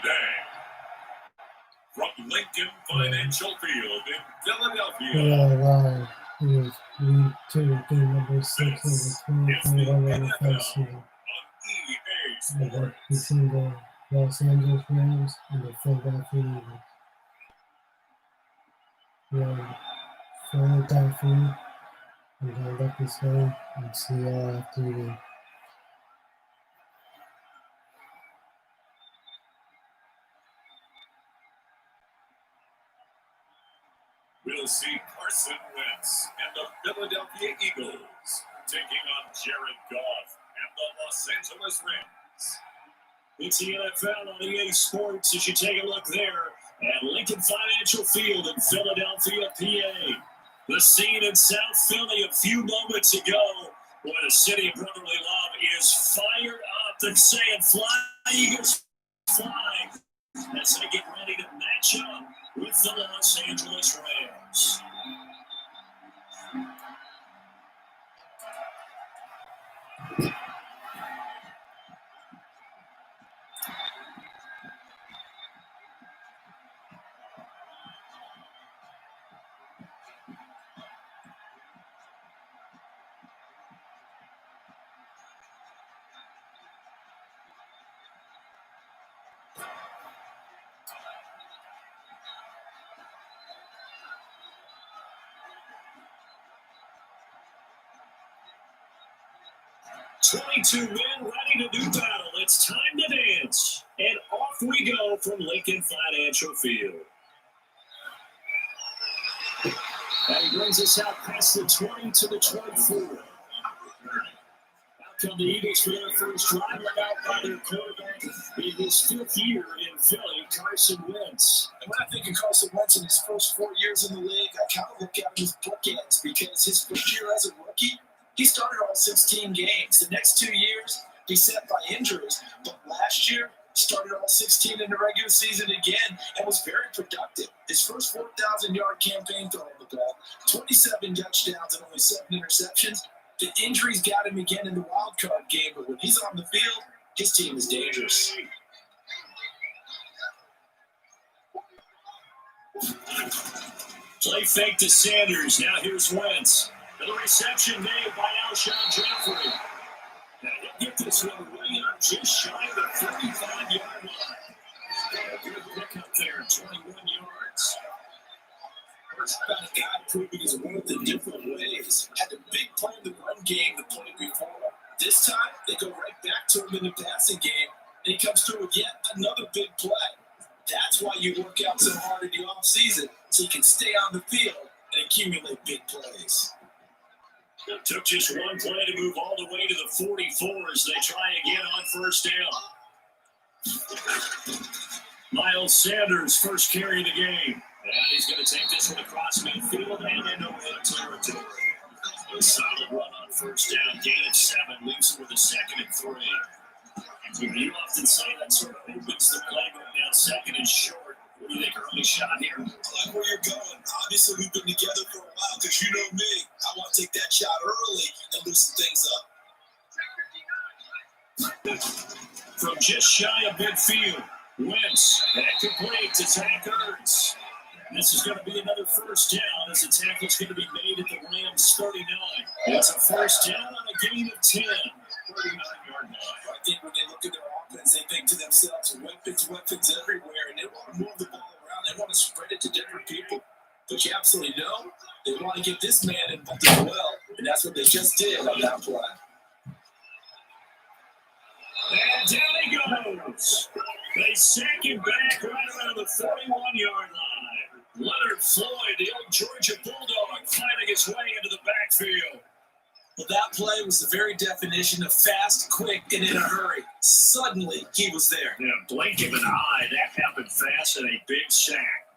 today. From Lincoln Financial Field in Philadelphia. Live is week 2, game number 6 of the 2021 NFL season. Between the Los Angeles Rams and the Philadelphia Eagles. We are Philadelphia. We're going to look this game and see after the game. We'll see Carson Wentz and the Philadelphia Eagles taking on Jared Goff and the Los Angeles Rams. It's the NFL on EA Sports as you take a look there at Lincoln Financial Field in Philadelphia, PA. The scene in South Philly a few moments ago where the city of brotherly love is fired up. They're saying, "Fly, Eagles, fly," as they get ready to match up with the Los Angeles Rams. "22 men ready to do battle. It's time to dance." And off we go from Lincoln Financial Field. That brings us out past the 20 to the 24. Out come the Eagles for their first drive, led out by their quarterback in his 5th year in Philly, Carson Wentz. And when I think of Carson Wentz in his first 4 years in the league, I kind of look at him as bookends because his first year as a rookie, he started all 16 games. The next 2 years, he sat by injuries. But last year, started all 16 in the regular season again and was very productive. His first 4,000-yard campaign throwing the ball, 27 touchdowns and only 7 interceptions. The injuries got him again in the wild card game, but when he's on the field, his team is dangerous. Play fake to Sanders. Now here's Wentz. The reception made by Alshon Jeffrey. Now he'll get this one way up just shy of the 35-yard line. A good pick up there, 21 yards. First about a guy proving his worth in different ways. Had a big play in the run game the play before. This time, they go right back to him in the passing game, and he comes through with yet another big play. That's why you work out so hard in the offseason, so you can stay on the field and accumulate big plays. It took just one play to move all the way to the 44 as they try again on first down. Miles Sanders, first carry of the game. And he's going to take this one across midfield and into red territory. A solid run on first down, gain of 7, leaves him with a 2nd and 3. You often say that sort of opens the playbook now, 2nd and short. What do you think, early shot here? I like where you're going. Obviously, we've been together for a while because you know me. I want to take that shot early and loosen things up. From just shy of midfield, Wentz, and complete to Zach Ertz. This is going to be another first down as the tackle's going to be made at the Rams 39. It's a first down on a gain of 10. 39-yard line. I think when they look at their offense, they think to themselves, weapons everywhere, and they want to move the ball around. They want to spread it to different people. But you absolutely know they want to get this man involved as well, and that's what they just did on that play. And down he goes. They sack him back right around the 41-yard line. Leonard Floyd, the old Georgia Bulldog, fighting his way into the backfield. Well, that play was the very definition of fast, quick, and in a hurry. Suddenly, he was there. Yeah, blink of an eye. That happened fast and a big sack.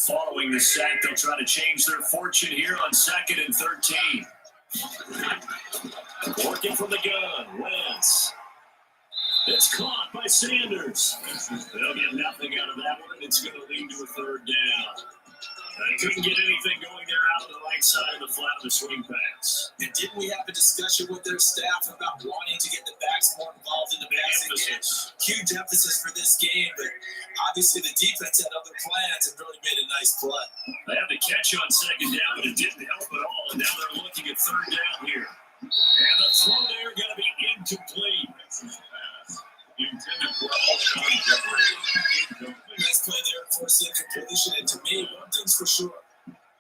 Following the sack, they'll try to change their fortune here on 2nd and 13. Working from the gun, Wentz. It's caught by Sanders. They'll get nothing out of that one. It's going to lead to a third down. They couldn't get anything going there out of the right side of the flat of the swing pass. And didn't we have a discussion with their staff about wanting to get the backs more involved in the passing game? Huge emphasis for this game, but obviously the defense had other plans and really made a nice play. They had the catch on second down, but it didn't help at all. And now they're looking at third down here. And the throw there going to be incomplete. Intended for Alshon Jeffrey. Nice play there, forced incompletion. And to me, one thing's for sure.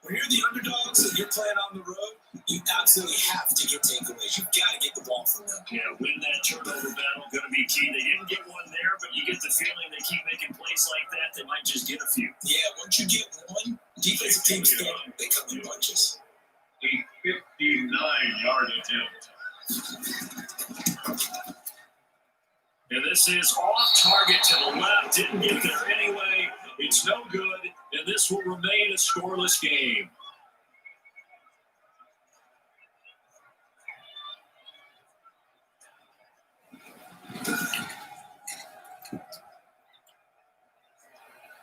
When you're the underdogs and you're playing on the road, you absolutely have to get takeaways. You've got to get the ball from them. Yeah, win that turnover battle, going to be key. They didn't get one there, but you get the feeling they keep making plays like that, they might just get a few. Yeah, once you get one, defensive teams they come in bunches. A 59-yard attempt. And this is off target to the left. Didn't get there anyway. It's no good, and this will remain a scoreless game.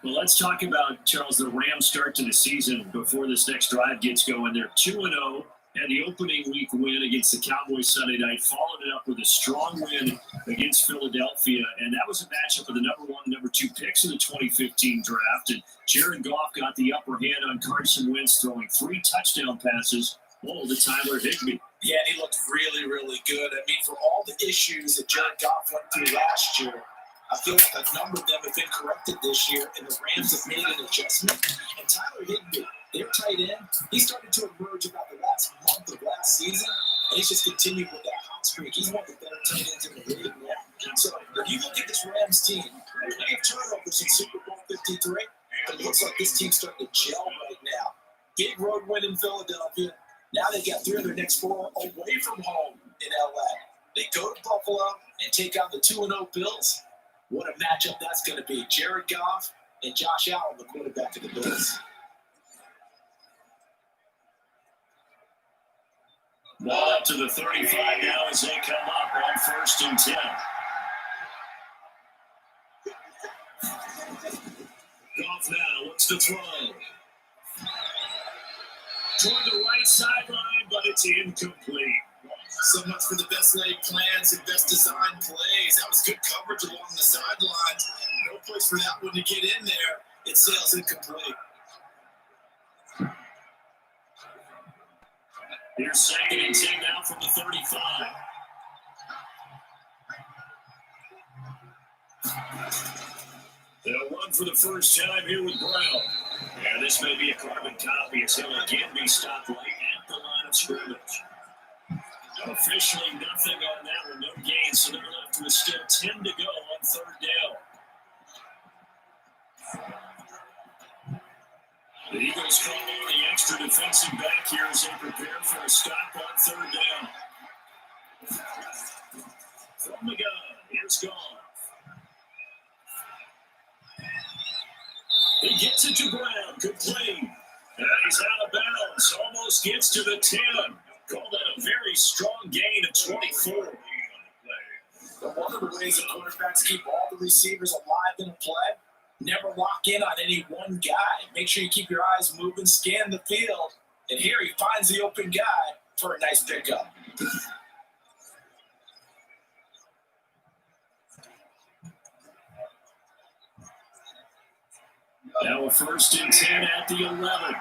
Well, let's talk about, Charles, the Rams' start to the season before this next drive gets going. They're 2-0. Had the opening week win against the Cowboys Sunday night, followed it up with a strong win against Philadelphia, and that was a matchup of the number 1 and number 2 picks in the 2015 draft. And Jared Goff got the upper hand on Carson Wentz, throwing 3 touchdown passes, all to Tyler Higbee. Yeah, he looked really, really good. I mean, for all the issues that Jared Goff went through last year, I feel like a number of them have been corrected this year, and the Rams have made an adjustment. And Tyler Higbee, their tight end, he started to emerge about the last month of last season, and he's just continued with that hot streak. He's one of the better tight ends in the league now. So if you look at this Rams team, they have turnovers in Super Bowl 53, but it looks like this team's starting to gel right now. Big road win in Philadelphia. Now they got 3 of their next 4 away from home in LA. They go to Buffalo and take on the 2-0 Bills. What a matchup that's going to be. Jared Goff and Josh Allen, the quarterback of the Bills. Ball up to the 35 now as they come up on 1st and 10. Goff now looks to throw. Toward the right sideline, but it's incomplete. So much for the best laid plans and best designed plays. That was good coverage along the sidelines. No place for that one to get in there. It sails incomplete. Here's 2nd and 10 now from the 35. They'll run for the first time here with Brown. Yeah, this may be a carbon copy as he'll again be stopped right at the line of scrimmage. Officially nothing on that one, no gain, so they're left with still 10 to go on 3rd down. The Eagles call on the extra defensive back here as they prepare for a stop on 3rd down. From the gun, here's Goff. He gets it to Brown, good play. And he's out of bounds, almost gets to the 10. Called that a very strong gain of 24. But one of the ways the quarterbacks keep all the receivers alive in a play, never lock in on any one guy. Make sure you keep your eyes moving, scan the field, and here he finds the open guy for a nice pickup. Now a 1st and 10 at the 11.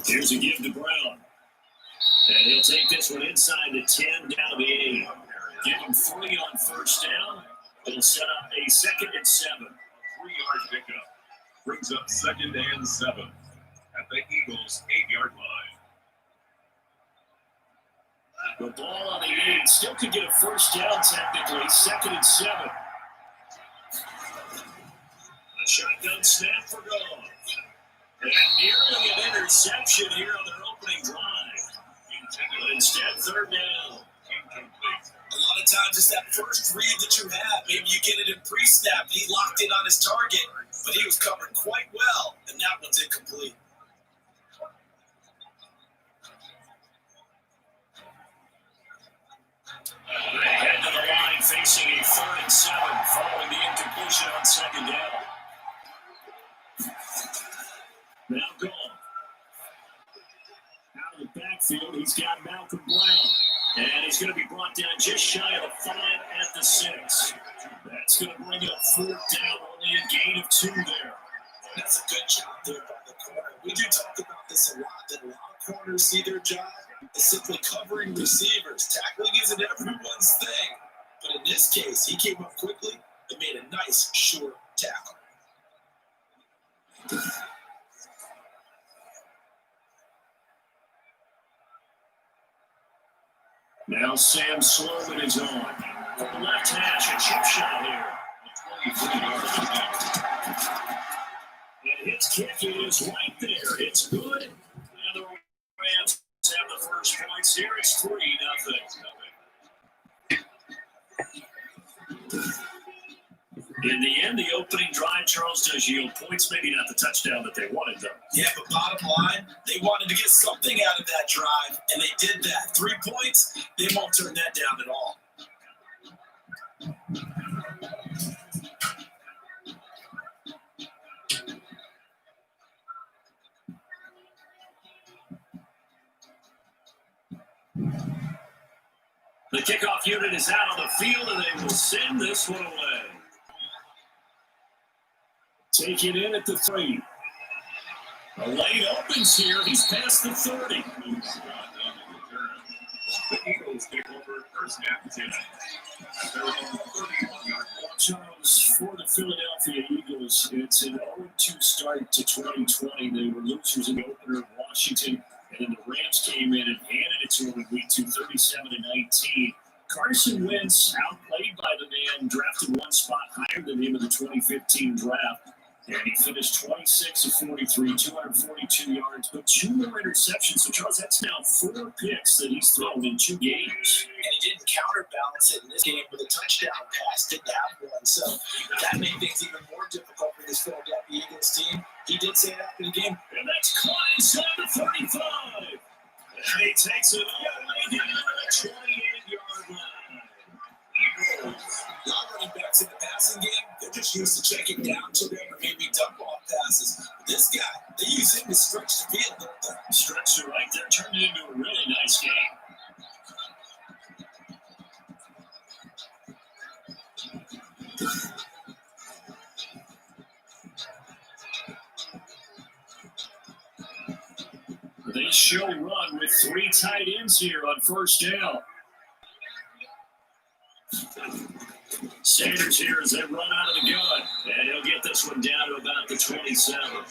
Here's a give to Brown. And he'll take this one inside the 10 down to the 8. Give him 3 on 1st down. It'll set up a 2nd and 7. 3-yard pickup. Brings up 2nd and 7 at the Eagles' 8-yard line. The ball on the 8 still could get a 1st down technically. 2nd and 7. A shotgun snap for Goff. And nearly an interception here on their opening drive. But instead, 3rd down. A lot of times it's that first read that you have. Maybe you get it in pre-snap. He locked in on his target, but he was covered quite well, and that one's incomplete. 3rd and 7 following the incompletion on 2nd down. Now gone. Out of the backfield, he's got Malcolm Brown. And he's going to be brought down just shy of the 5 at the 6. That's going to bring up 4th down, only a gain of 2 there. That's a good job there by the corner. We do talk about this a lot, that a lot of corners see their job as simply covering receivers. Tackling isn't everyone's thing. But in this case, he came up quickly and made a nice, short tackle. Now Sam Sloman is on. From the left hash, a chip shot here. And his kick is right there. It's good. And the Rams have the first points here. It's 3-0. In the end, the opening drive, Charles, does yield points. Maybe not the touchdown that they wanted, though. Yeah, but bottom line, they wanted to get something out of that drive, and they did that. 3 points, they won't turn that down at all. The kickoff unit is out on the field, and they will send this one away. Take it in at the 3. A lane opens here. He's past the 30. The Eagles take over first and 10. They're on the 31-yard line. Charles, for the Philadelphia Eagles, it's an 0-2 start to 2020. They were losers in the opener in Washington, and then the Rams came in and handed it to them in week 2, 37-19. Carson Wentz, outplayed by the man, drafted one spot higher than him in the 2015 draft. And he finished 26 of 43, 242 yards, but 2 more interceptions. So, Charles, that's now 4 picks that he's thrown in 2 games. And he didn't counterbalance it in this game with a touchdown pass. Didn't have one. So that made things even more difficult for this Philadelphia Eagles team. He did say it after the game. And that's caught inside the 35. And he takes it all the way down to the 28-yard line. Non-running backs in the passing game, they're just used to checking down to them or maybe dump-off passes. But this guy, they use him to stretch the field, don't they? Stretch it right there, turned it into a really nice game. They show run with 3 tight ends here on first down. Sanders here as they run out of the gun, and he'll get this one down to about the 27.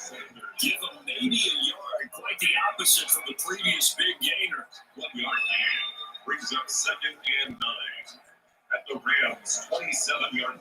Give him maybe a yard, quite the opposite from the previous big gainer. 1 yard gain brings up 2nd and 9 at the Rams' 27-yard line.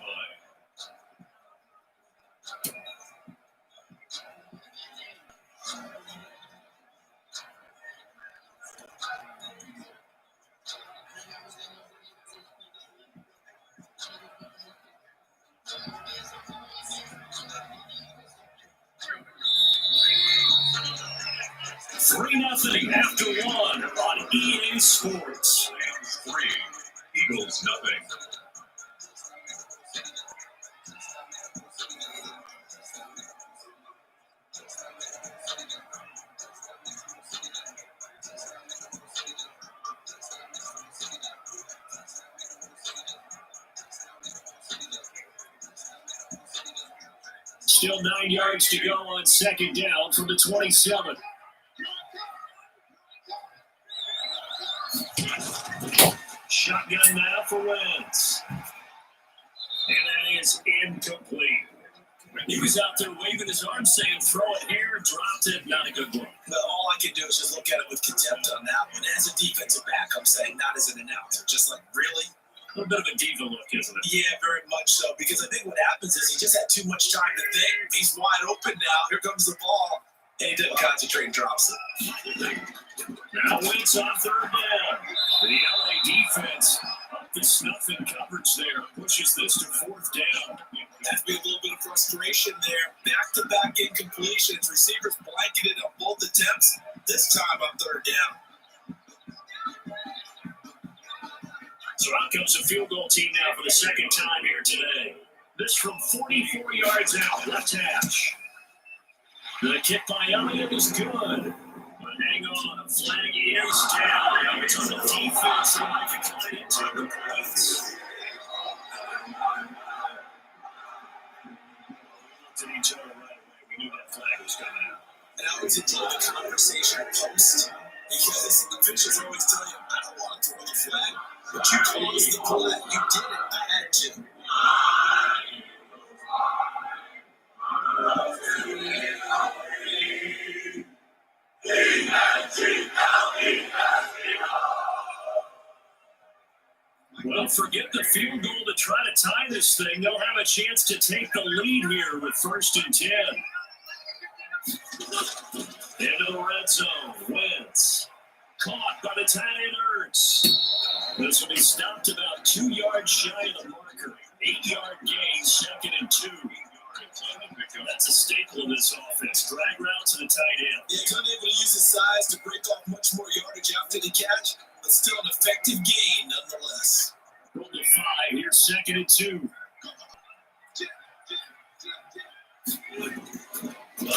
Three nothing after 1 on EA Sports. Rams 3, Eagles nothing. Still 9 yards to go on 2nd down from the 27. Shotgun now for Wentz. And that is incomplete. He was out there waving his arm saying, throw it here, dropped it, not a good one. But all I can do is just look at it with contempt on that one. As a defensive back, I'm saying, not as an announcer. Just like, really? A little bit of a diva look, isn't it? Yeah, very much so. Because I think what happens is he just had too much time to think. He's wide open now. Here comes the ball. And he didn't concentrate and drops it. Now Wentz on 3rd down. The LA defense up to snuff in coverage there. Pushes this to 4th down. That's been a little bit of frustration there. Back-to-back incompletions. Receivers blanketed on both attempts. This time on 3rd down. So out comes the field goal team now for the second time here today. This from 44 yards out, left hash. The kick by Elliott is good. But hang on, flag is down. It's on the defense line to try to take the points. Looked at each other right away. We knew that flag was coming out. And I always enjoy the conversation post because officials always tell you, I don't want to throw the flag, but you caused the play. You did it. I had to. Well, forget the field goal to try to tie this thing. They'll have a chance to take the lead here with 1st and 10. Into the red zone. Wentz. Caught by the tight end Ertz. This will be stopped about 2 yards shy of the marker. 8-yard gain, 2nd and 2. That's a staple of this offense. Drag route to the tight end. He's unable to use his size to break off much more yardage after the catch, but still an effective gain nonetheless. Roll to 5. Here's 2nd and 2.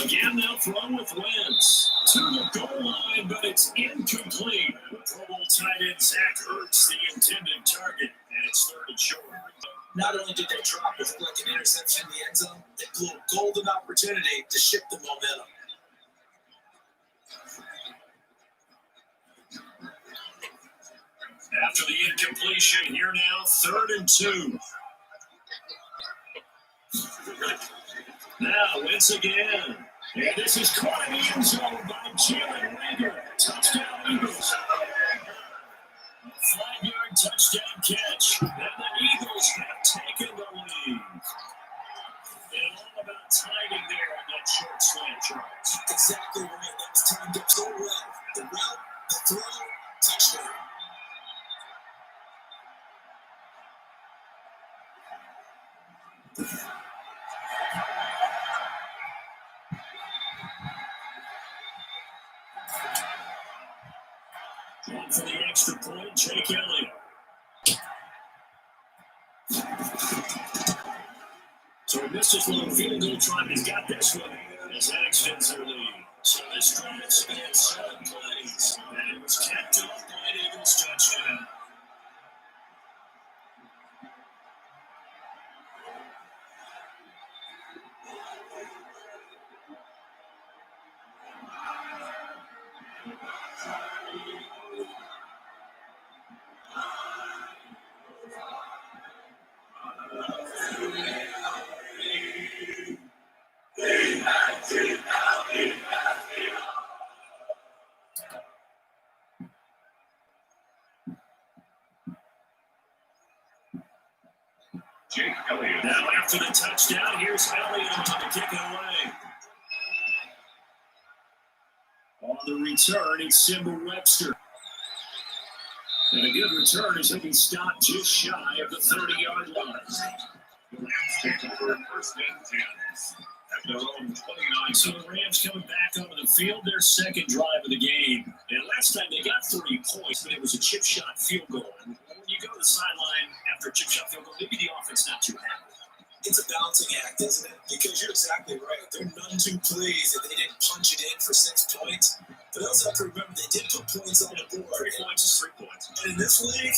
Again, they'll throw with Wentz to the goal line, but it's incomplete. Pro Bowl tight end Zach Ertz, the intended target, and it's 3rd and short. Not only did they drop it like an interception in the end zone, they blew a golden opportunity to shift the momentum. After the incompletion, here now, 3rd and 2. Now, Wentz again. And this is caught in the end zone by Jalen Reagor. Touchdown, Eagles. 5-yard touchdown catch. And the Eagles have taken the lead. And all about timing there on that short slant, Charles. Exactly right. That was timed up so well. The route, the throw, touchdown. And for the extra point, Jake Elliott. So he missed his long field goal try. He's got this one as that extends their lead. So this drive spans 7 plays, and it was capped off by an Eagles touchdown. Jake Elliott. Now after the touchdown, here's Elliott to kick it away. On the return, it's Simba Webster. And a good return as he'll be stopped just shy of the 30-yard line. The Rams take over 1st and 10 at their own 29. So the Rams coming back onto the field, their second drive of the game. And last time they got 30 points, but it was a chip shot field goal. And when you go to the sideline after a chip shot field goal, maybe the offense not too happy. It's a balancing act, isn't it? Because you're exactly right. There are none too plays that they didn't punch it in for 6 points. But I also have to remember they did put points on the board. 3 points is 3 points. And in this league,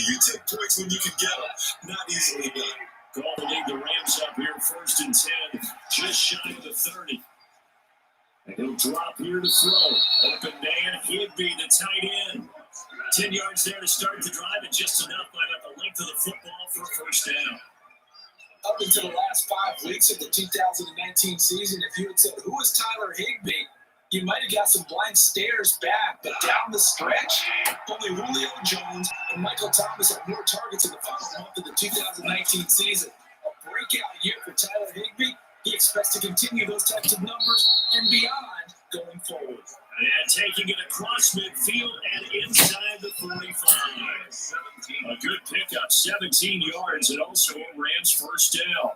you take points when you can get them. Not easily done. Call to lead the Rams up here, 1st and 10, just shy of the 30. And he'll drop here to throw. Open man, Higbee, the tight end. 10 yards there to start the drive, and just enough by about the length of the football for a 1st down. Up until the last 5 weeks of the 2019 season, if you had said, who is Tyler Higbee? You might have got some blank stares back, but down the stretch, only Julio Jones and Michael Thomas had more targets in the final month of the 2019 season. A breakout year for Tyler Higbee. He expects to continue those types of numbers and beyond going forward. And taking it across midfield and inside the 45. A good pickup, 17 yards, and also a Rams 1st down.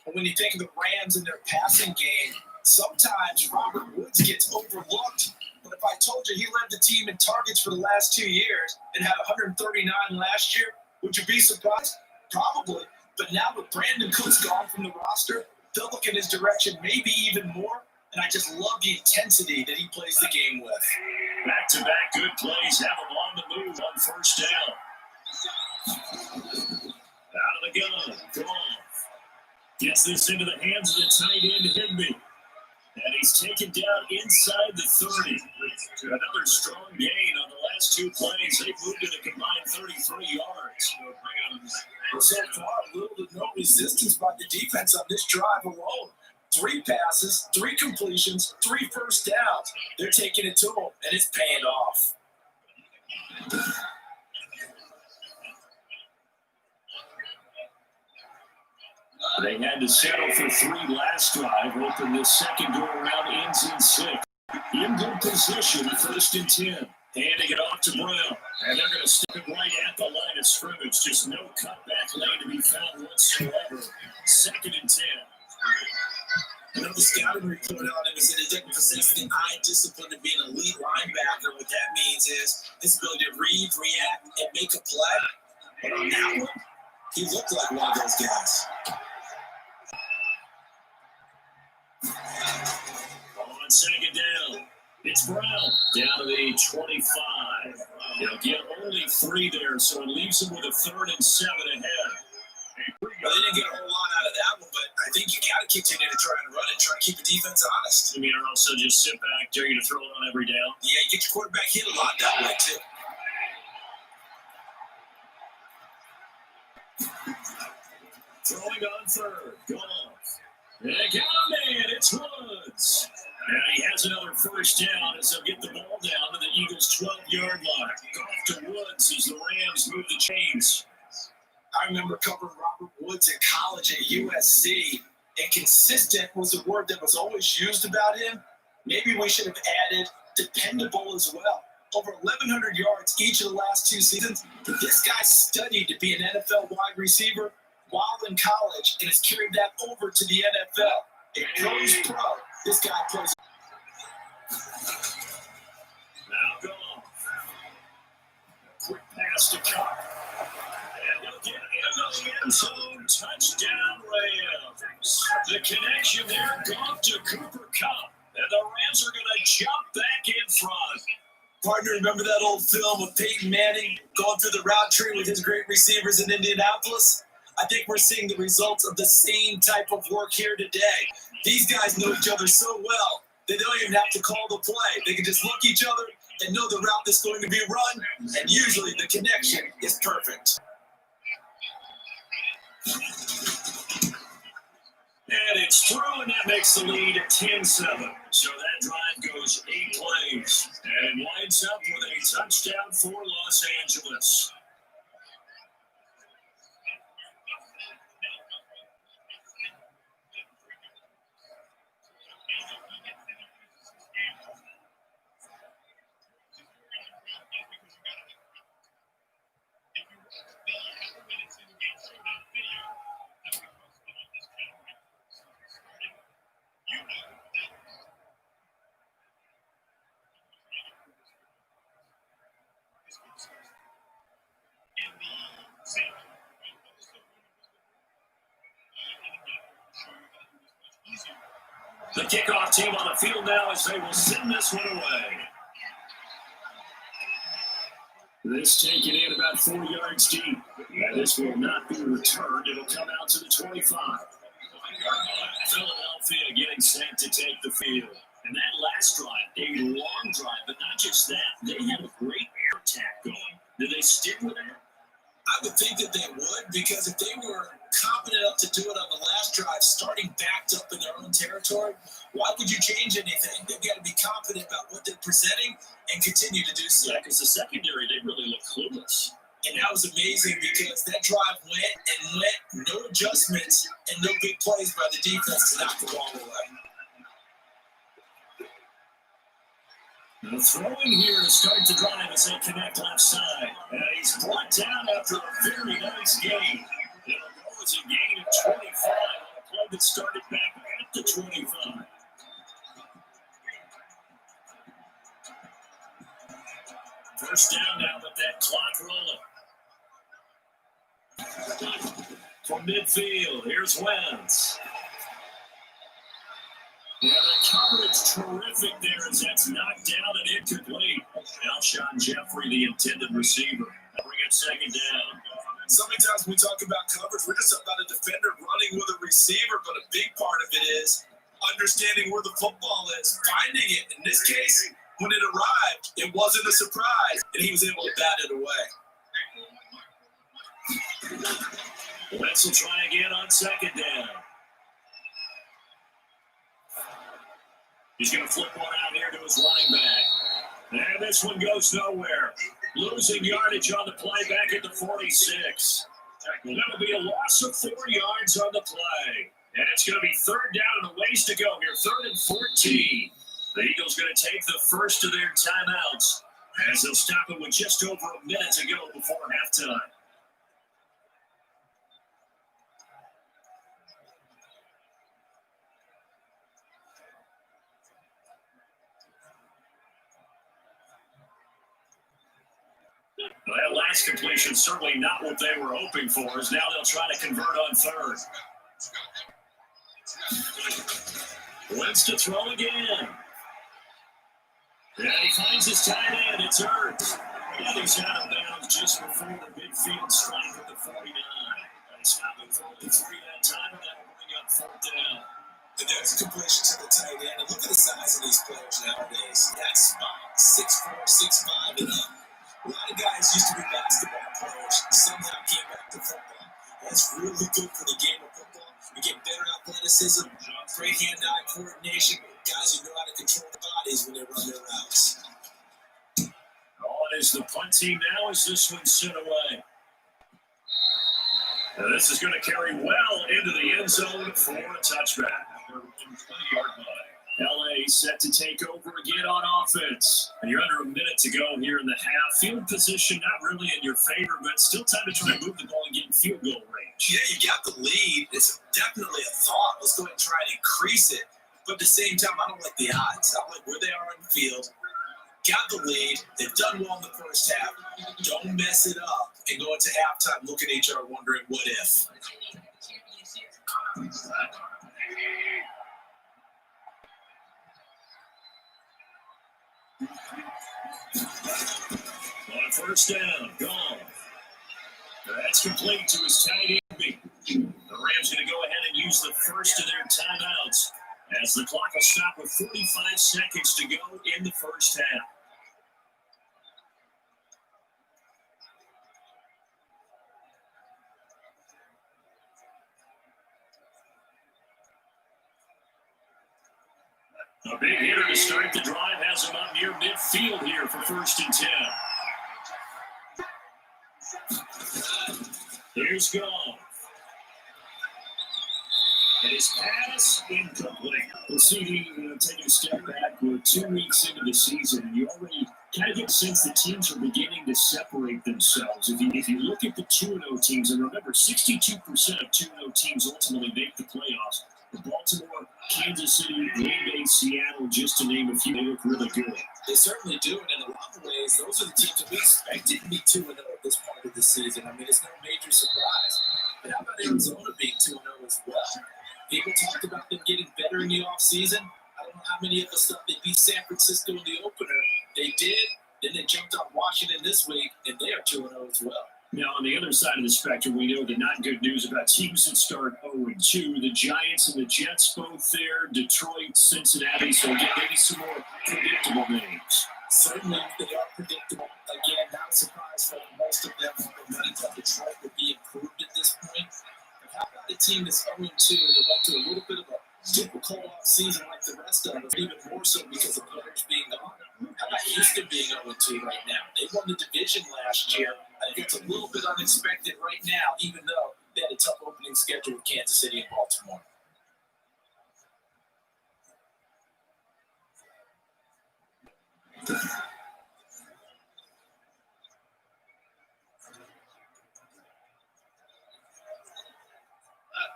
And when you think of the Rams and their passing game, sometimes Robert Woods gets overlooked, but but if I told you he led the team in targets for the last 2 years and had 139 last year, would you be surprised? Probably. But now with Brandon Cooks gone from the roster, they'll look in his direction maybe even more, and I just love the intensity that he plays the game with. Back-to-back good plays have him on the move on first down. Out of the gun, Goff gets this into the hands of the tight end, Higby. And he's taken down inside the 30. Another strong gain on the last 2 plays. They've moved it a combined 33 yards. So far, little to no resistance by the defense on this drive alone. 3 passes, 3 completions, 3 first downs. They're taking it to them, and it's paying off. They had to settle for 3 last drive, hoping this second go-around ends in 6. In good position, 1st and 10. Handing it off to Brown. And they're going to stick it right at the line of scrimmage. Just no cutback lane to be found whatsoever. 2nd and 10. You know, the scouting report on him is that he doesn't possess the eye discipline to be an elite linebacker. What that means is his ability to read, react, and make a play. But on that one, he looked like one of those guys. On 2nd down, it's Brown down to the 25. They'll get only 3 there, so it leaves them with a 3rd and 7 ahead. Well, they didn't get a whole lot out of that one, but I think you got to continue to try and run it, try to keep the defense honest. You mean also just sit back, dare you to throw it on every down? Yeah, you get your quarterback hit a lot that way, too. Throwing on 3rd, Goff. They got a man, it's Woods. And he has another first down as they'll get the ball down to the Eagles' 12-yard line. Goff to Woods as the Rams move the chains. I remember covering Robert Woods in college at USC, and consistent was the word that was always used about him. Maybe we should have added dependable as well. Over 1,100 yards each of the last 2 seasons. This guy studied to be an NFL wide receiver while in college and has carried that over to the NFL. It goes pro. This guy plays. Now Goff. Quick pass to Cobb. And he'll get into the end zone. Touchdown Rams. The connection there, Goff to Cooper Kupp. And the Rams are going to jump back in front. Partner, remember that old film of Peyton Manning going through the route tree with his great receivers in Indianapolis? I think we're seeing the results of the same type of work here today. These guys know each other so well, they don't even have to call the play. They can just look each other and know the route that's going to be run, and usually the connection is perfect. And it's through, and that makes the lead 10-7. So that drive goes 8 plays and winds up with a touchdown for Los Angeles. The kickoff team on the field now as they will send this one away. This taken in about 4 yards deep. And this will not be returned. It'll come out to the 25. Philadelphia getting set to take the field. And that last drive, a long drive, but not just that. They had a great air attack going. Did they stick with that? I would think that they would, because if they were confident enough to do it on the last drive, starting backed up in their own territory, why would you change anything? They've got to be confident about what they're presenting and continue to do so. Yeah, because the secondary, they really look clueless. And that was amazing because that drive went and went, no adjustments and no big plays by the defense to knock the ball away. The throw-in here to start the drive as they connect left side. And he's brought down after a very nice gain. It'll go as a gain of 25 on a play that started back at the 25. now with that clock rolling. From midfield, here's Wentz. Yeah, the coverage terrific there as that's knocked down and incomplete. Alshon Jeffrey, the intended receiver. Bring it second down. So many times when we talk about coverage, we're just about a defender running with a receiver, but a big part of it is understanding where the football is, finding it. In this case, when it arrived, it wasn't a surprise, and he was able to bat it away. Wentz will try again on second down. He's going to flip one out here to his running back. And this one goes nowhere. Losing yardage on the play back at the 46. That'll be a loss of 4 yards on the play. And it's going to be third down and a ways to go here. 3rd and 14. The Eagles going to take the first of their timeouts as they'll stop it with just over a minute to go before halftime. Well, that last completion certainly not what they were hoping for, as now they'll try to convert on third. Wentz to throw again. And he finds his tight end. It's Ertz. And he's out of bounds just before the midfield stripe at the 49. They stop it for only 3 that time, and that'll bring up 4th down. And there's a completion to the tight end. And look at the size of these players nowadays. That's 6'4", 6'5", and up. A lot of guys used to be basketball players, somehow came back to football. That's really good for the game of football. You get better athleticism, great hand-eye coordination, guys who know how to control their bodies when they run their routes. On is the punt team now as this one's sent away. Now this is going to carry well into the end zone for a touchback. 20-yard line. LA set to take over again on offense. And you're under a minute to go here in the half. Field position not really in your favor, but still time to try and move the ball and get in field goal range. Yeah, you got the lead. It's definitely a thought. Let's go ahead and try and increase it. But at the same time, I don't like the odds. I like where they are on the field. Got the lead. They've done well in the first half. Don't mess it up and go into halftime looking at each other wondering what if. On first down, gone. That's complete to his tight end. The Rams going to go ahead and use the first of their timeouts as the clock will stop with 45 seconds to go in the first half. A big hitter to start the drive has him up near midfield here for 1st and 10. Here's Goff. And his pass incomplete. We'll see taking a step back. We're 2 weeks into the season, and you already kind of get the sense the teams are beginning to separate themselves. If you look at the 2-0 teams, and remember, 62% of 2-0 teams ultimately make the playoffs. Baltimore, Kansas City, Green Bay, Seattle, just to name a few, they look really good. They certainly do, and in a lot of ways, those are the teams that we expected to be 2-0 at this point of the season. I mean, it's no major surprise. But how about Arizona being 2-0 as well? People talked about them getting better in the offseason. I don't know how many of us thought they beat San Francisco in the opener. They did. Then they jumped on Washington this week, and they are 2-0 as well. Now, on the other side of the spectrum, we know the not good news about teams that start 0-2. The Giants and the Jets both there, Detroit, Cincinnati. So, again, maybe some more predictable names. Certainly, they are predictable. Again, not a surprise for most of them. The money that Detroit would be improved at this point. But how about a team that's 0-2 that went through a little bit of a difficult season like the rest of them, even more so because of players being gone? How about Houston being 0-2 right now? They won the division last year. I think it's a little bit unexpected right now, even though they had a tough opening schedule with Kansas City and Baltimore.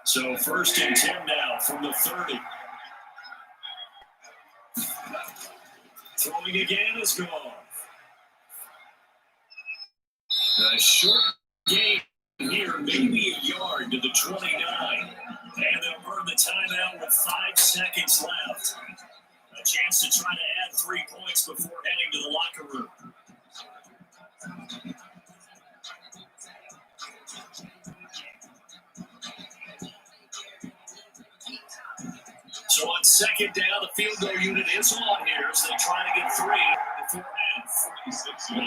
So 1st and 10 now from the 30. Throwing again is gone. A short game here, maybe a yard to the 29. And they'll burn the timeout with 5 seconds left. A chance to try to add 3 points before heading to the locker room. So on second down, the field goal unit is on here as they try to get 3 before half.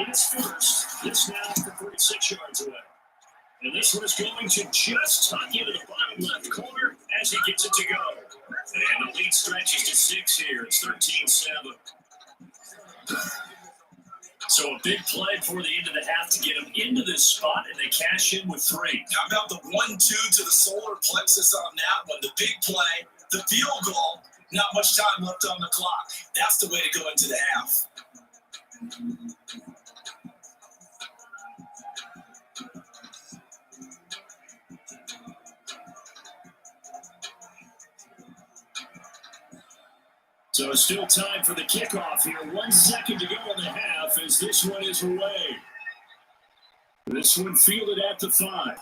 It's first. It's now for 36 yards away. And this one is going to just tuck into the bottom left corner as he gets it to go. And the lead stretches to 6 here. It's 13-7. So a big play before the end of the half to get them into this spot, and they cash in with 3. How about the 1-2 to the solar plexus on that one? The big play, the field goal, not much time left on the clock. That's the way to go into the half. So still time for the kickoff here. 1 second to go in the half as this one is away. This one fielded at the 5.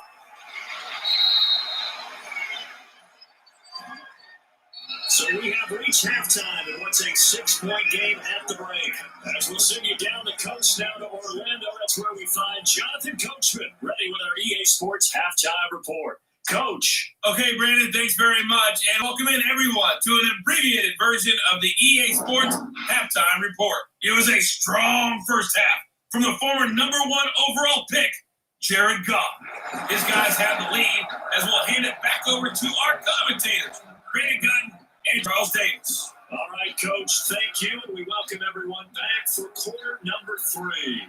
So we have reached halftime in what's a 6-point game at the break. As we'll send you down the coast now to Orlando, that's where we find Jonathan Coachman, ready with our EA Sports Halftime Report. Coach. Okay, Brandon, thanks very much. And welcome in, everyone, to an abbreviated version of the EA Sports Halftime Report. It was a strong first half from the former #1 overall pick, Jared Goff. His guys have the lead as we'll hand it back over to our commentators, Brandon Gunn and Charles Davis. All right, Coach, thank you. And we welcome everyone back for quarter number 3.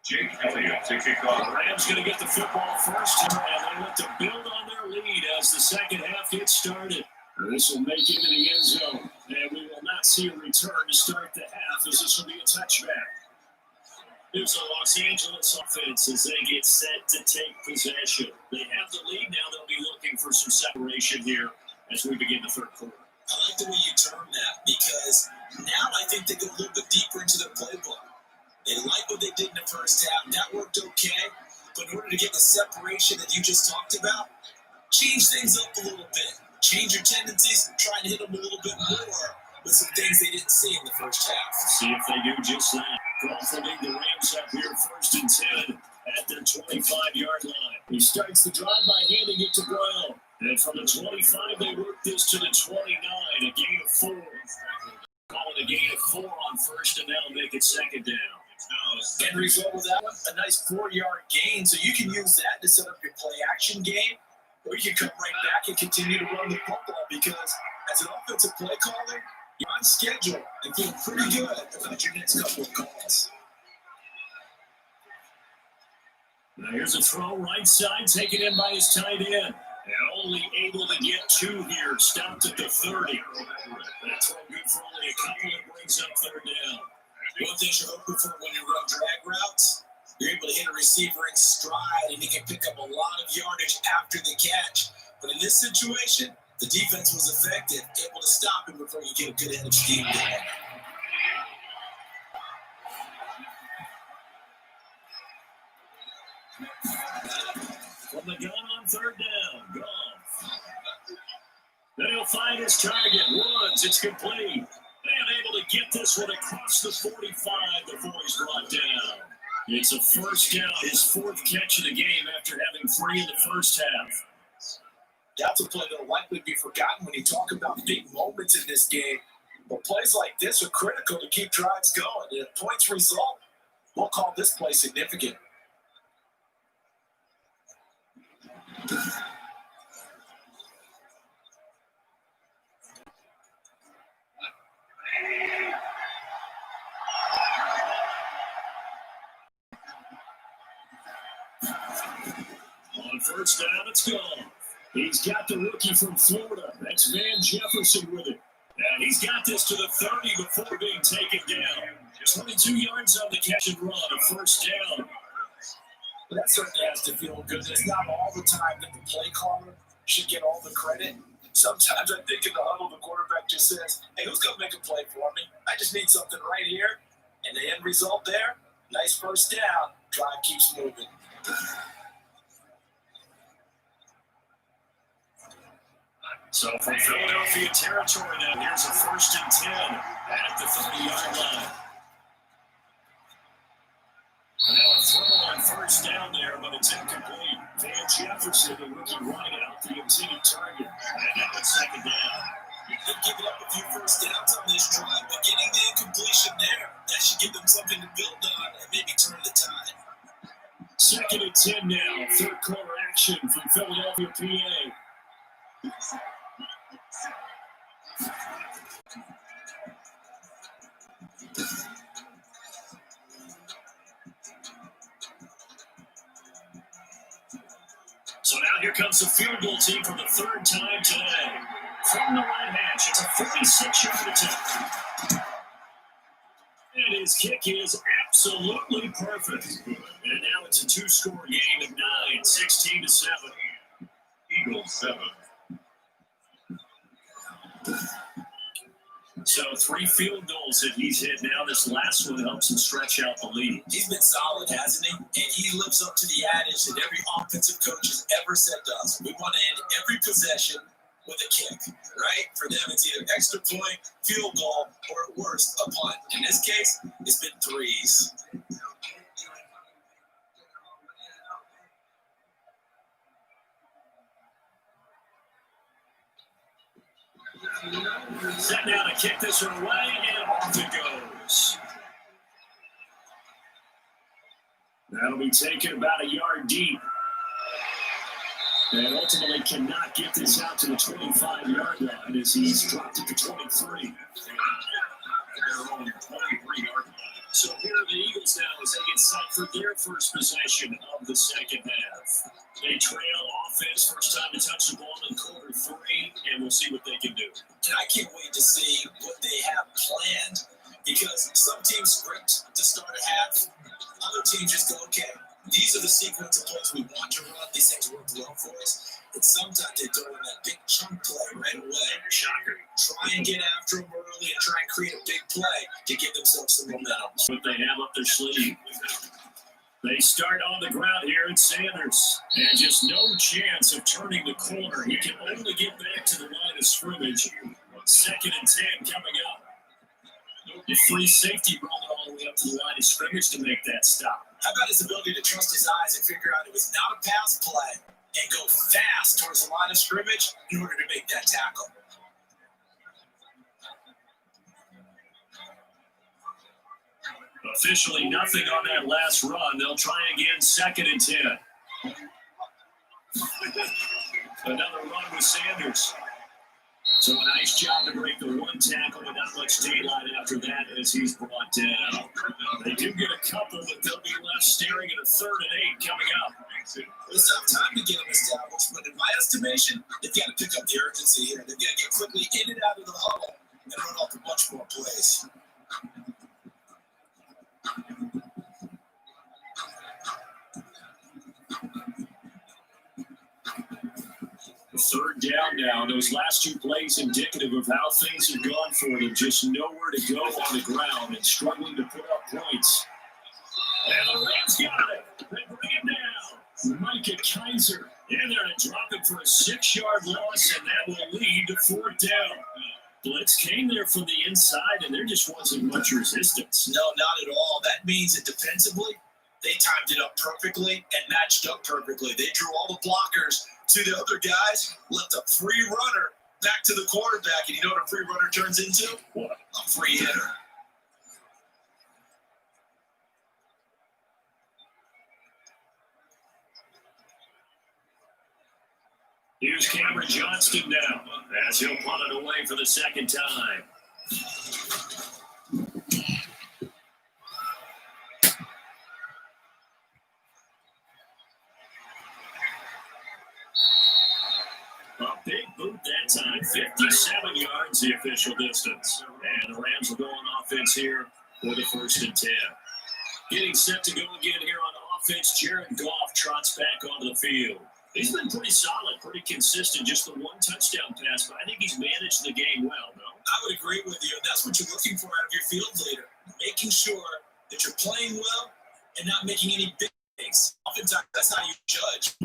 Jake Elliott to kick off. The Rams going to get the football first, and they look to build on their lead as the second half gets started. This will make it into the end zone, and we will not see a return to start the half as this will be a touchback. Here's the Los Angeles offense as they get set to take possession. They have the lead now. They'll be looking for some separation here as we begin the third quarter. I like the way you term that because now I think they go a little bit deeper into their playbook. They like what they did in the first half. That worked okay. But in order to get the separation that you just talked about, change things up a little bit. Change your tendencies and try and hit them a little bit more with some things they didn't see in the first half. See if they do just that. Goff will lead the Rams up here 1st and 10 at their 25-yard line. He starts the drive by handing it to Brown. And from the 25, they work this to the 29, a gain of 4. Call it a gain of 4 on first, and that'll make it second down. End result of that one, a nice 4-yard gain. So you can use that to set up your play-action game, or you can come right back and continue to run the football because as an offensive play caller, you're on schedule and feeling pretty good about your next couple of calls. Now here's a throw right side, taken in by his tight end. And only able to get 2 here, stopped at the 30. That's all good for only a couple that brings up third down. One thing you're hoping for when you run drag routes, you're able to hit a receiver in stride and he can pick up a lot of yardage after the catch. But in this situation, the defense was effective, able to stop him before you get a good head of steam going. From the gun on third down, Goff. Then he'll find his target. Woods, it's complete. And able to get this one across the 45 before he's brought down. It's a first down, his 4th catch of the game after having 3 in the first half. That's a play that'll likely be forgotten when you talk about big moments in this game. But plays like this are critical to keep drives going. And if points result, we'll call this play significant. On first down, it's gone. He's got the rookie from Florida. That's Van Jefferson with it. And he's got this to the 30 before being taken down. 22 yards on the catch and run, a first down. But that certainly has to feel good. It's not all the time that the play caller should get all the credit. Sometimes I think in the huddle, the quarterback just says, hey, who's going to make a play for me? I just need something right here. And the end result there, nice first down. Drive keeps moving. So from Philadelphia territory now, here's a 1st and 10 at the 30-yard line. And now a throw on first down there, but it's incomplete. Van Jefferson, the rookie, running out the intended target. And now it's second down. They've given up a few first downs on this drive, but getting the incompletion there, that should give them something to build on and maybe turn the tide. 2nd and 10 now, third quarter action from Philadelphia, PA. So now here comes the field goal team for the 3rd time today. From the right hash, it's a 46-yard attempt. And his kick is absolutely perfect. And now it's a 2-score game of 9, 16-7. Eagles 7. So 3 field goals that he's hit now. This last one helps him stretch out the lead. He's been solid, hasn't he? And he lives up to the adage that every offensive coach has ever said to us. We want to end every possession with a kick, right? For them, it's either extra point, field goal, or at worst, a punt. In this case, it's been 3s. Set down to kick this one away, and off it goes. That'll be taken about a yard deep. And ultimately cannot get this out to the 25-yard line as he's dropped it to 23. They're only 23-yard line. So here are the Eagles now as they get set for their first possession of the second half. They trail offense, first time to touch the ball in quarter 3, and we'll see what they can do. And I can't wait to see what they have planned, because some teams script to start a half, other teams just go, okay, these are the sequence of plays we want to run. These things work well for us. And sometimes they throw in that big chunk play right away. Shocker. Try and get after them early and try and create a big play to give themselves some momentum. What they have up their sleeve. They start on the ground here at Sanders. And just no chance of turning the corner. He can only get back to the line of scrimmage. 2nd and 10 coming up. The free safety rolling all the way up to the line of scrimmage to make that stop. How about his ability to trust his eyes and figure out it was not a pass play and go fast towards the line of scrimmage in order to make that tackle? Officially nothing on that last run. They'll try again, 2nd and 10. Another run with Sanders. So a nice job to break the one tackle, but not much daylight after that as he's brought down. They do get a couple, but they'll be left staring at a 3rd and 8 coming up. It's not time to get them established, but in my estimation, they've got to pick up the urgency here. They've got to get quickly in and out of the huddle and run off a bunch more plays. Third down now. Those last 2 plays indicative of how things have gone for them. Just nowhere to go on the ground and struggling to put up points. And the Rams got it. They bring him down. Micah Kaiser in there to drop it for a 6-yard loss, and that will lead to 4th down. Blitz came there from the inside, and there just wasn't much resistance. No, not at all. That means that defensively, they timed it up perfectly and matched up perfectly. They drew all the blockers to the other guys, left a free runner back to the quarterback, and you know what a free runner turns into? What? A free hitter. Here's Cameron Johnston now as he'll punt it away for the 2nd time. Big boot that time. 57 yards the official distance. And the Rams will go on offense here for the 1st and 10. Getting set to go again here on offense, Jared Goff trots back onto the field. He's been pretty solid, pretty consistent, just the one touchdown pass, but I think he's managed the game well, no? I would agree with you. That's what you're looking for out of your field leader. Making sure that you're playing well and not making any big mistakes. Oftentimes, that's how you judge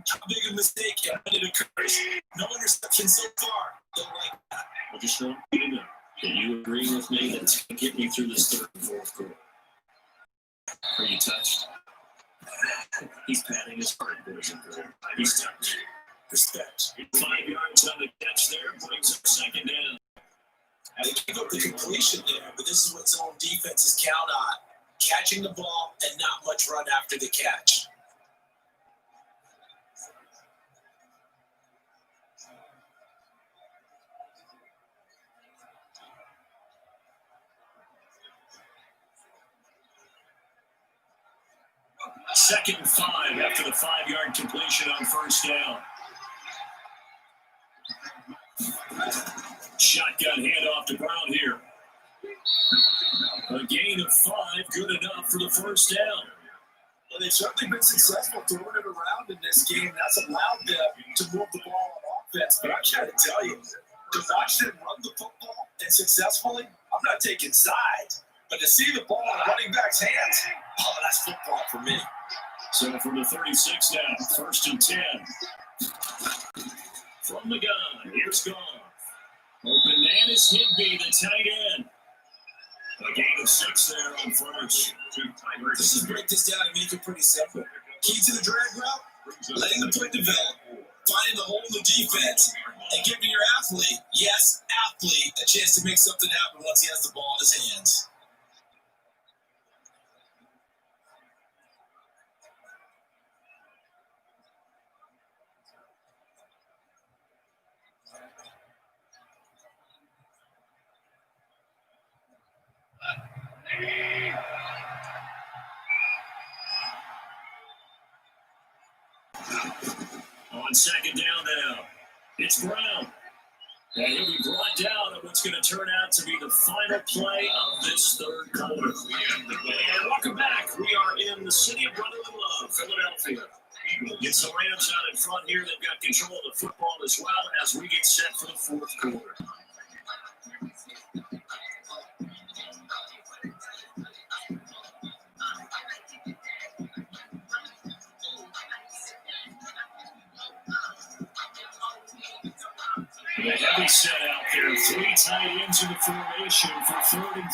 how big a mistake and when it occurs. No interception so far. Don't like that. I just want you to know that you agree with me that it's going to get me through this 3rd and 4th quarter. Are you touched? He's patting his heart, boys and girls. He's touched. Respect. 5 yards on the catch there, brings up 2nd down. They gave up the completion there, but this is what zone defenses count on. Catching the ball and not much run after the catch. Second and 5 after the 5-yard completion on 1st down. Shotgun handoff to Brown here. A gain of 5, good enough for the 1st down. Well, they've certainly been successful throwing it around in this game. That's allowed them to move the ball on offense. But I got to tell you, to watch them run the football and successfully, I'm not taking sides. But to see the ball in the running back's hands, oh, that's football for me. So from the 36 down, 1st and 10. From the gun, here's Goff. Open man is Higbee, the tight end. A gain of 6 there on 1st. Let's just break this down and make it pretty simple. Key to the drag route, letting the play develop, finding the hole in the defense, and giving your athlete, yes, athlete, a chance to make something happen once he has the ball in his hands. On 2nd down now, it's Brown. And he'll be brought down on what's going to turn out to be the final play of this 3rd quarter. And welcome back. We are in the city of brotherly love, Philadelphia. Gets the Rams out in front here. They've got control of the football as well as we get set for the 4th quarter. The heavy set out there. 3 tight ends in the formation for 3rd and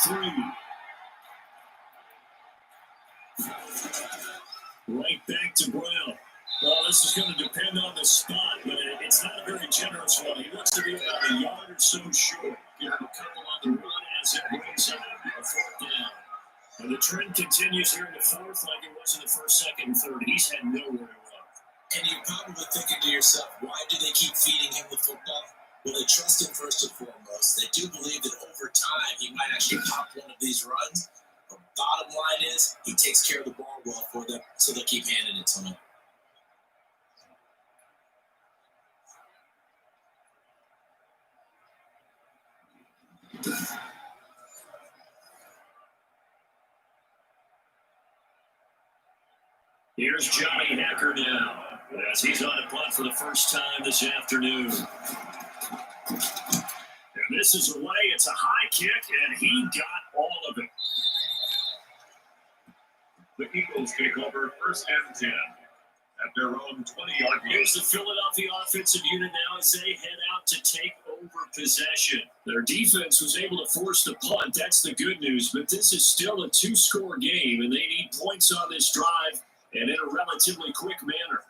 3. Right back to Brown. Well, this is going to depend on the spot, but it's not a very generous one. He looks to be about a yard or so short. Give him a couple on the run as it brings up a 4th down. And the trend continues here in the 4th like it was in the 1st, 2nd, and 3rd. He's had nowhere to run. And you're probably thinking to yourself, why do they keep feeding him the football? Well, they trust him first and foremost. They do believe that over time he might actually pop one of these runs. The bottom line is he takes care of the ball well for them, so they'll keep handing it to him. Here's Johnny Hacker now, as he's on a punt for the first time this afternoon. And this is away. It's a high kick, and he got all of it. The Eagles take over 1st and 10 at their own 20-yard line. Here's the Philadelphia offensive unit now as they head out to take over possession. Their defense was able to force the punt. That's the good news, but this is still a 2-score game, and they need points on this drive and in a relatively quick manner.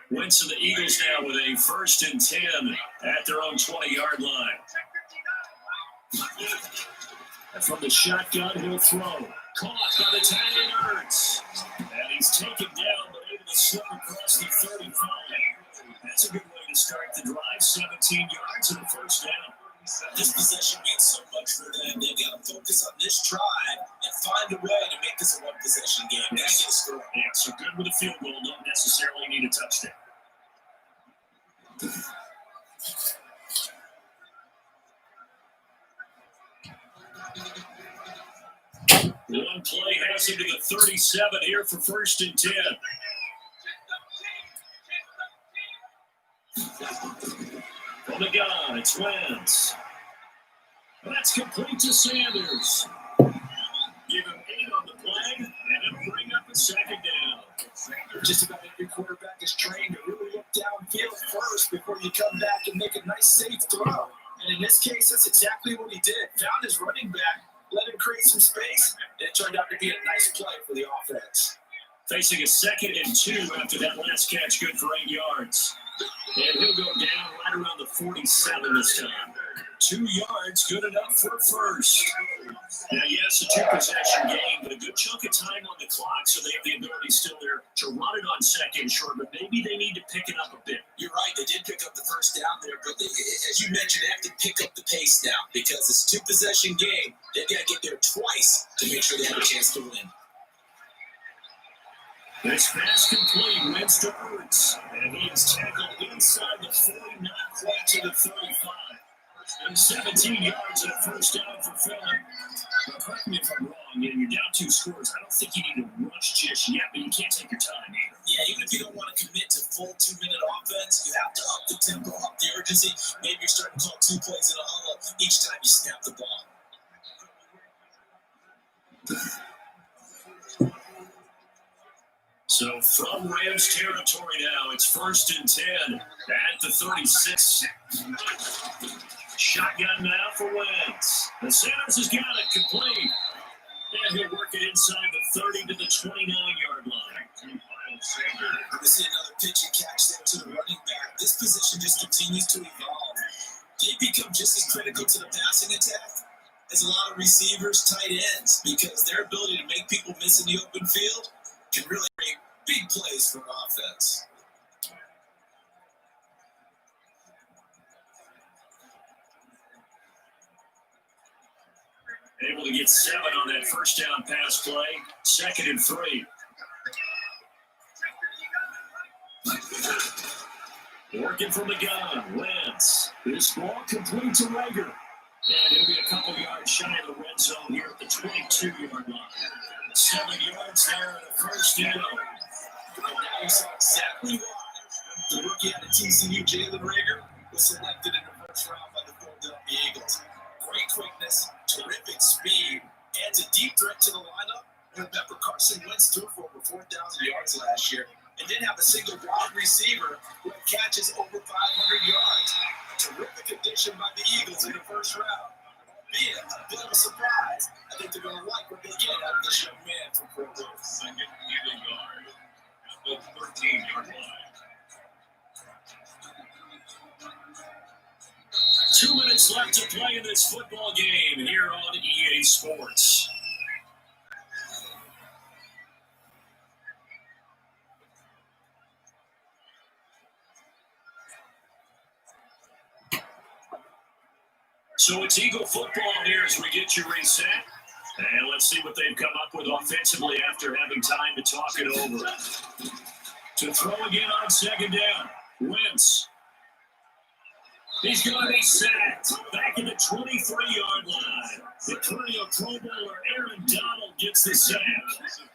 Wentz and the Eagles now with a 1st and 10 at their own 20-yard line. And from the shotgun, he'll throw. Caught by the tight end Ertz. And he's taken down, but able to slip across the 35. That's a good way to start the drive. 17 yards and a 1st down. This possession means so much for them. They've got to focus on this drive and find a way to make this a one-possession game. They get a score. Yeah, so good with a field goal. Don't necessarily need a touchdown. One play has him to the 37 here for 1st and 10. From the gun, it's Wentz. That's complete to Sanders. Give him 8 on the play, and it'll bring up a 2nd down. Just about every quarterback is trained to really look downfield first before you come back and make a nice, safe throw. And in this case, that's exactly what he did. Found his running back, let him create some space, and it turned out to be a nice play for the offense. Facing a 2nd and 2 after that last catch, good for 8 yards. And he'll go down right around the 47 this time. 2 yards, good enough for a first. Now, yes, a 2-possession game, but a good chunk of time on the clock, so they have the ability still there to run it on 2nd short, but maybe they need to pick it up a bit. You're right, they did pick up the first down there, but they, as you mentioned, they have to pick up the pace now because it's a 2-possession game. They've got to get there twice to make sure they have a chance to win. This pass complete, Wentz to Ertz, and he's tackled inside the 40, not quite to the 35. And 17 yards and a first down for Phillip. Now, correct me if I'm wrong, you're down 2 scores. I don't think you need to rush just yet, but you can't take your time either. Yeah, even if you don't want to commit to full 2-minute offense, you have to up the tempo, up the urgency. Maybe you're starting to call 2 plays in a huddle each time you snap the ball. So from Rams territory now, it's 1st and 10 at the 36. Shotgun now for Wentz. The Sanders has got it complete. And he'll work it inside the 30 to the 29-yard line. We see another pitch and catch there to the running back. This position just continues to evolve. They become just as critical to the passing attack as a lot of receivers, tight ends, because their ability to make people miss in the open field can really make big plays for an offense. Able to get 7 on that first down pass play. 2nd and 3. Working from the gun, Wentz. This ball complete to Rager. And he'll be a couple yards shy of the red zone here at the 22-yard line. 7 yards there and a first down. And now you saw exactly why the rookie out of TCU, Jalen Rager, was selected in the first round by the Philadelphia Eagles. Great quickness, terrific speed, adds a deep threat to the lineup. Remember, Carson Wentz threw for over 4,000 yards last year and didn't have a single wide receiver who had catches over 500 yards. A terrific addition by the Eagles in the first round. Albeit a bit of a surprise. I think they're going to like what they get out of this young man from Fort Worth. 2nd legal yard at the 13-yard line. 2 minutes left to play in this football game here on EA Sports. So it's Eagle football here as we get you reset. And let's see what they've come up with offensively after having time to talk it over. To throw again on 2nd down, Wentz. He's going to be sacked back in the 23-yard line. The perennial Pro Bowler Aaron Donald gets the sack.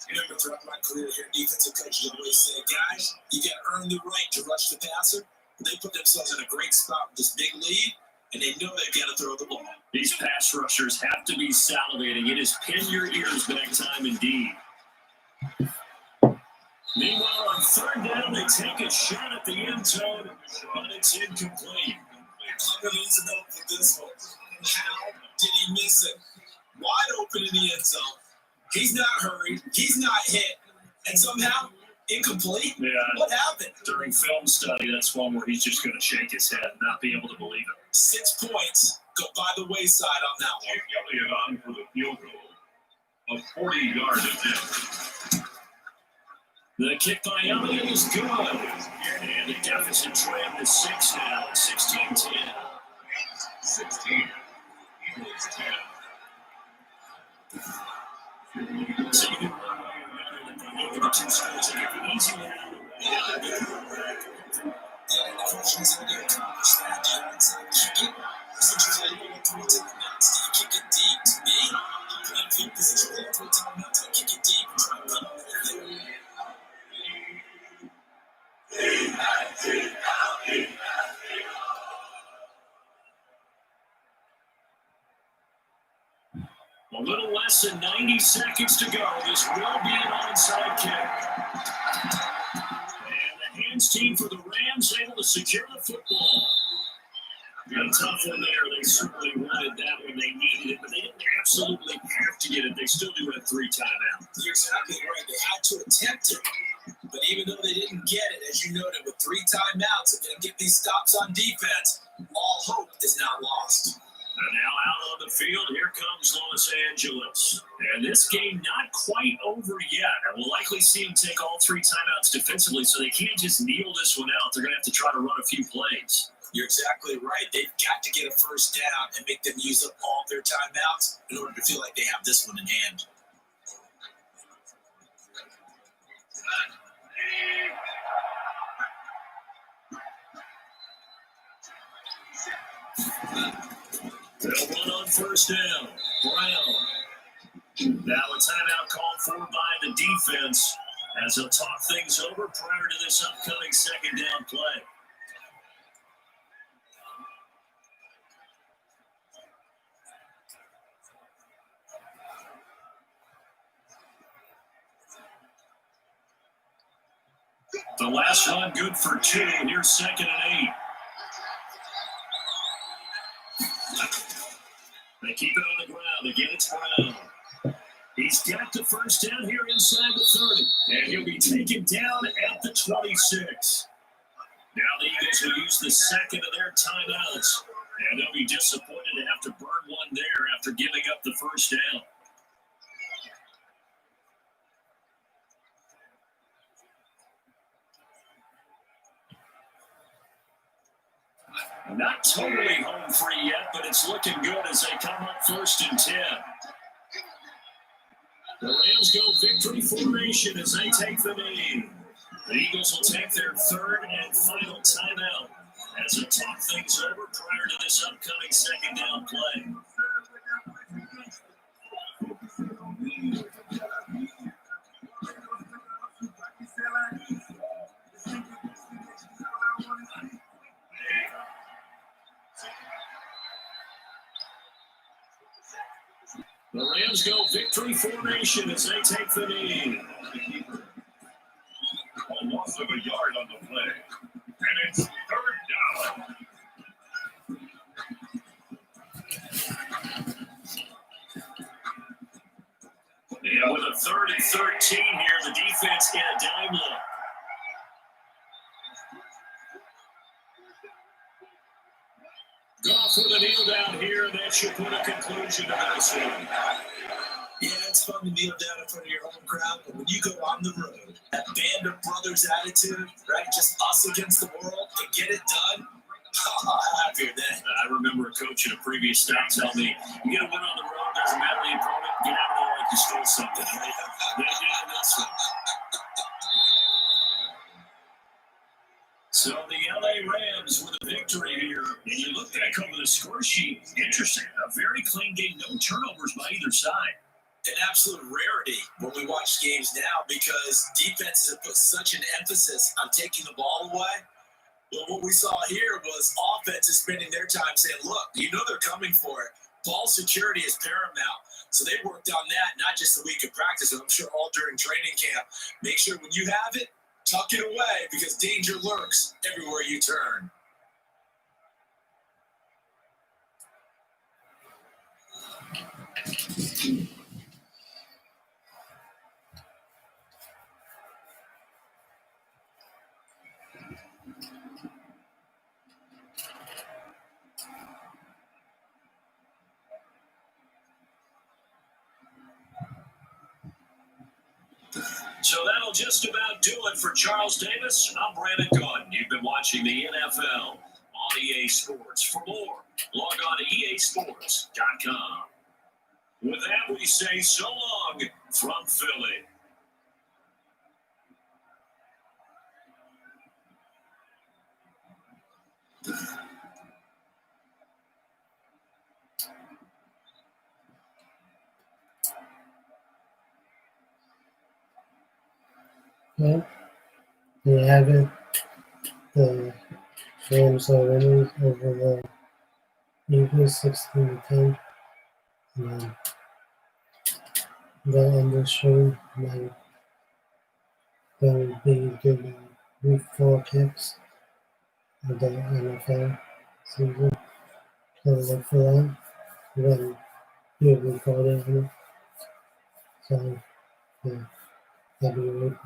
Remember, throughout my career here, defensive coaches always say, guys, you got to earn the right to rush the passer. They put themselves in a great spot with this big lead, and they know they've got to throw the ball. These pass rushers have to be salivating. It is pin your ears back time indeed. Meanwhile, on 3rd down, they take a shot at the end zone, but it's incomplete. I'm going to know for this one. How did he miss it? Wide open in the end zone. He's not hurried. He's not hit. And somehow, incomplete? Yeah. What happened? During film study, that's one where he's just going to shake his head and not be able to believe it. 6 points go by the wayside on that one. Jake Elliott on for the field goal. A 40-yard attempt. The kick by Elliott is good. And the deficit trimmed to 6 now, 16-10. 16. Eagles 10. So you can run while you're running, and they know the two schools are getting easy now. And the question is, how do you accomplish that? Do you inside kick it? Essentially, you want to throw it to the nuts. Do you kick it deep? To me, I'm playing field position. You throw it to the nuts. I kick it deep and try to run over it. A little less than 90 seconds to go. This will be an onside kick. And the hands team for the Rams able to secure the football. A tough one there. They certainly wanted that when they needed it, but they didn't absolutely have to get it. They still do have 3 timeouts. You're exactly right. They had to attempt it. But even though they didn't get it, as you noted, with 3 timeouts, if they get these stops on defense, all hope is not lost. And now out on the field, here comes Los Angeles. And this game not quite over yet. And we'll likely see them take all 3 timeouts defensively, so they can't just kneel this one out. They're going to have to try to run a few plays. You're exactly right. They've got to get a first down and make them use up all their timeouts in order to feel like they have this one in hand. They'll run on first down. Brown. Now a timeout called for by the defense as they'll talk things over prior to this upcoming second down play. The last run good for 2, and here's 2nd and 8. They keep it on the ground. Again, it's Brown. He's got the first down here inside the 30. And he'll be taken down at the 26. Now the Eagles will use the second of their timeouts. And they'll be disappointed to have to burn one there after giving up the first down. Not totally home free yet, but it's looking good as they come up 1st and 10. The Rams go victory formation as they take the knee. The Eagles will take their 3rd and final timeout as they talk things over prior to this upcoming second down play. The Rams go victory formation as they take the knee. A loss of a yard on the play. And it's 3rd down. Yeah, with a 3rd and 13 here, the defense in a dime look. Goff with a kneel down here, and that should put a conclusion to this one. Yeah, it's fun to kneel down in front of your home crowd, but when you go on the road, that band of brothers attitude, right? Just us against the world and get it done. Happier than. I remember a coach in a previous stop tell me, you get a win on the road, doesn't matter the opponent, get out of there like you stole something. They did in this one. So the LA Rams with a victory here, and you look back over the score sheet, interesting, a very clean game, no turnovers by either side. An absolute rarity when we watch games now because defenses have put such an emphasis on taking the ball away. But what we saw here was offenses spending their time saying, look, you know they're coming for it. Ball security is paramount. So they worked on that, not just a week of practice, and I'm sure all during training camp. Make sure when you have it, tuck it away because danger lurks everywhere you turn. So that'll just about do it for Charles Davis. I'm Brandon Gordon. You've been watching the NFL on EA Sports. For more, log on to easports.com. With that, we say so long from Philly. Well, they have it. The Rams are winning over the Eagles 16-10. And then the end of the show might be good week 4 picks of the NFL season. So look for that. Then you'll be called in. So yeah, that'll be a week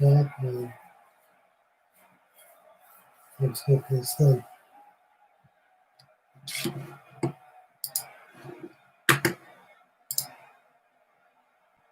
that, and let's get this done.